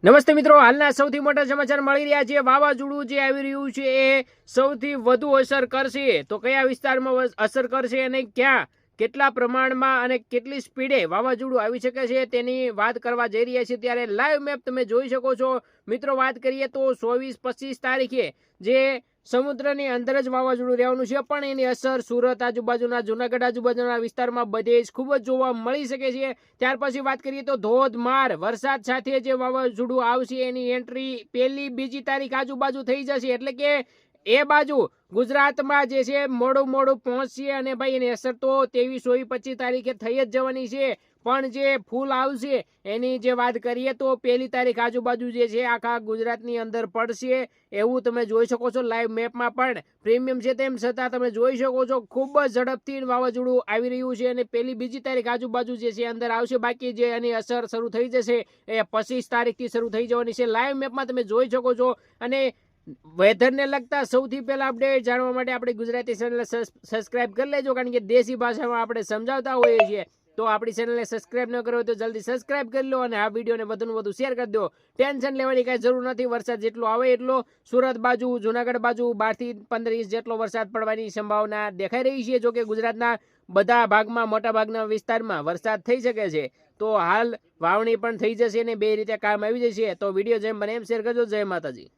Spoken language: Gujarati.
નમસ્તે મિત્રો, હાલના સૌથી મોટા સમાચાર મળી રહ્યા છે। વાવાઝોડું જે આવી રહ્યું છે એ સૌથી વધુ અસર કરશે તો કયા વિસ્તારમાં અસર કરશે અને ક્યાં કેટલા પ્રમાણમાં અને કેટલી સ્પીડે વાવાઝોડું આવી શકે છે તેની વાત કરવા જઈ રહ્યા છીએ। ત્યારે લાઈવ મેપ તમે જોઈ શકો છો મિત્રો। વાત કરીએ તો 24-25 તારીખે જે સમુદ્રની અંદર જ વાવાઝોડું રહેવાનું છે, પણ એની અસર સુરત આજુબાજુના, જુનાગઢ આજુબાજુના વિસ્તારમાં બધે જ ખૂબ જ જોવા મળી શકે છે। ત્યાર પછી વાત કરીએ તો ધોધમાર વરસાદ સાથે જે વાવાઝોડું આવશે એની એન્ટ્રી 1-2 તારીખ આજુબાજુ થઈ જશે, એટલે કે એ બાજુ ગુજરાતમાં જે છે મોડું પહોંચશે અને ભાઈ એની અસર તો 23-25 તારીખે થઈ જ જવાની છે। પણ જે ફૂલ આવશે એની જે વાત કરીએ તો 1 તારીખ આજુબાજુ જે છે આખા ગુજરાતની અંદર પડશે એવું તમે જોઈ શકો છો। લાઈવ મેપમાં પણ પ્રીમિયમ છે, તેમ છતાં તમે જોઈ શકો છો ખૂબ જ ઝડપથી વાવાઝોડું આવી રહ્યું છે અને 1-2 તારીખ આજુબાજુ જે છે અંદર આવશે। બાકી જે એની અસર શરૂ થઈ જશે એ 25 તારીખથી શરૂ થઈ જવાની છે। લાઈવ મેપમાં તમે જોઈ શકો છો। અને વેધરને લગતા સૌથી પહેલા અપડેટ જાણવા માટે આપણી ગુજરાતી ચેનલ સબસ્ક્રાઇબ કરી લેજો, કારણ કે દેશી ભાષામાં આપણે સમજાવતા હોઈએ છીએ। તો આપણી ચેનલને સબસ્ક્રાઇબ ન કરો તો જલ્દી સબસ્ક્રાઇબ કરી લો અને આ વિડીયોને વધુને વધુ શેર કરી દો। ટેન્શન લેવાની કાંઈ જરૂર નથી, વરસાદ જેટલો આવે એટલો સુરત બાજુ, જુનાગઢ બાજુ 12 થી 15 ઇંચ જેટલો વરસાદ પડવાની સંભાવના દેખાઈ રહી છે। જો કે ગુજરાતના બધા ભાગમાં, મોટા ભાગના વિસ્તારમાં વરસાદ થઈ શકે છે। તો હાલ વાવણી પણ થઈ જશે અને બે રીતે કામ આવી જશે। તો વિડીયો જેમ બને એમ શેર કરજો। જય માતાજી।